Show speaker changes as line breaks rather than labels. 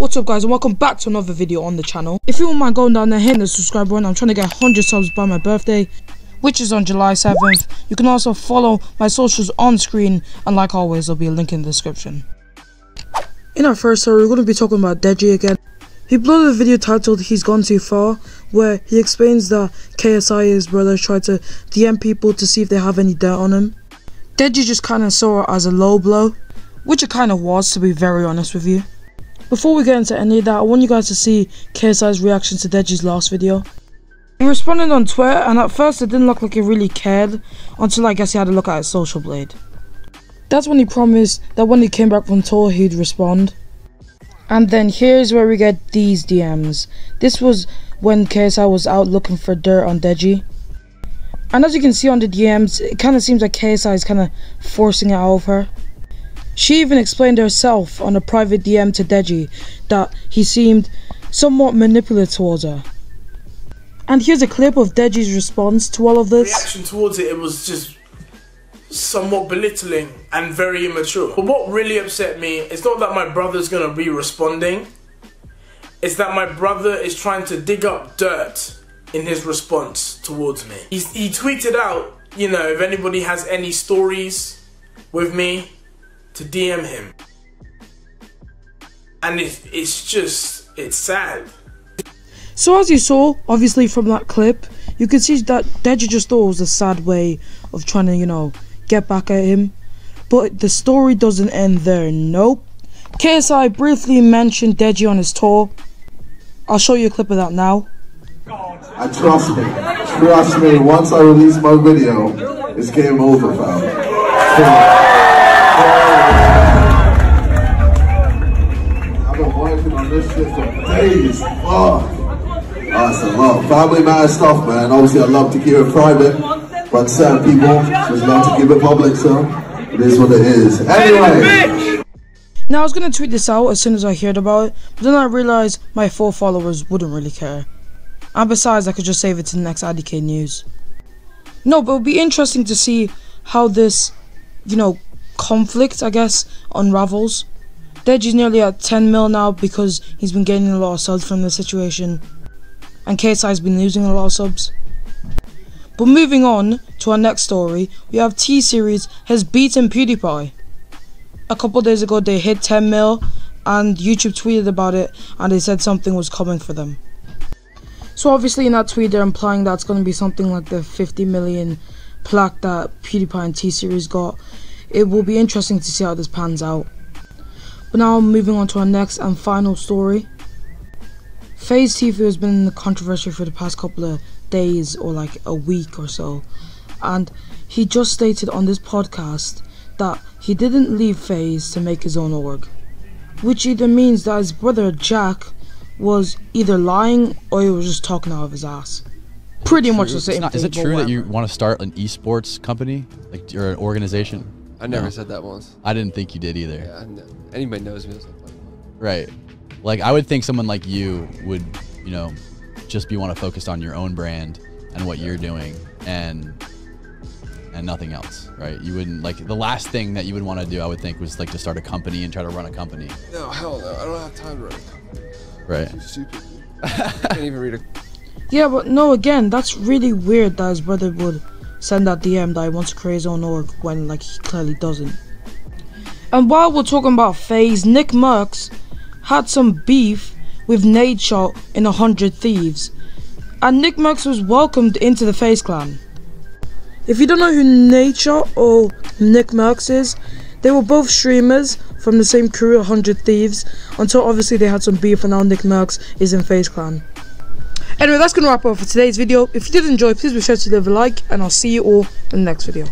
What's up guys, and welcome back to another video on the channel. If you wouldn't mind going down there hitting the subscribe button, I'm trying to get 100 subs by my birthday, which is on July 7th. You can also follow my socials on screen, and like always there'll be a link in the description. In our first story, we're going to be talking about Deji again. He uploaded a video titled "He's Gone Too Far," where he explains that KSI, his brother, tried to DM people to see if they have any dirt on him. Deji just kind of saw it as a low blow, which it kind of was, to be very honest with you. Before we get into any of that, I want you guys to see KSI's reaction to Deji's last video. He responded on Twitter, and at first it didn't look like he really cared, until I guess he had a look at his social blade. That's when he promised that when he came back from tour he'd respond. And then here's where we get these DMs. This was when KSI was out looking for dirt on Deji. And as you can see on the DMs, it kind of seems like KSI is kind of forcing it out of her. She even explained herself on a private DM to Deji that he seemed somewhat manipulative towards her. And here's a clip of Deji's response to all of this.
Reaction towards it was just somewhat belittling and very immature. But what really upset me is not that my brother's gonna be responding, it's that my brother is trying to dig up dirt in his response towards me. He tweeted out, you know, if anybody has any stories with me, to DM him. And it's sad.
So as you saw, obviously from that clip, you can see that Deji just thought it was a sad way of trying to, you know, get back at him. But the story doesn't end there, nope. KSI briefly mentioned Deji on his tour. I'll show you a clip of that now.
And trust me, once I release my video, it's game over, fam. I've been working on this shit for days. That's a lot. Family matter stuff, man. Obviously, I love to keep it private, but certain people just love to keep it public, so it is what it is. Anyway.
Now, I was going to tweet this out as soon as I heard about it, but then I realised my 4 followers wouldn't really care. And besides, I could just save it to the next IDK news. No, but it would be interesting to see how this, you know, conflict, I guess, unravels. Deji's nearly at 10 mil now because he's been gaining a lot of subs from this situation, and KSI's been losing a lot of subs. But moving on to our next story, we have T-Series has beaten PewDiePie. A couple days ago they hit 10 mil and YouTube tweeted about it, and they said something was coming for them. So obviously in that tweet they're implying that's going to be something like the 50 million plaque that PewDiePie and T-Series got. It will be interesting to see how this pans out. But now moving on to our next and final story. FaZe TV has been in the controversy for the past couple of days, or like a week or so. And he just stated on this podcast that he didn't leave FaZe to make his own org. Which either means that his brother Jack was either lying or he was just talking out of his ass. Pretty much the same thing.
Is it true that you want to start an esports company, like, or an organization?
I never said that once.
I didn't think you did either.
Yeah, anybody knows me.
Right. Like, I would think someone like you would, you know, just want to focus on your own brand and what you're doing and nothing else, right? You wouldn't, like, the last thing that you would want to do, I would think, was like to start a company and try to run a company.
No, hell no. I don't have time to run a company.
Right.
I'm too stupid. I can't even read a...
Yeah, but no, again, that's really weird that his brother would send that DM that he wants to create his own org when, like, he clearly doesn't. And while we're talking about FaZe, Nick Merckx had some beef with Nadeshot in 100 Thieves, and Nick Merckx was welcomed into the FaZe clan. If you don't know who Nadeshot or Nick Merckx is, they were both streamers from the same crew, 100 Thieves, until obviously they had some beef and now Nick Merckx is in FaZe clan. Anyway, that's going to wrap up for today's video. If you did enjoy, please be sure to leave a like, and I'll see you all in the next video.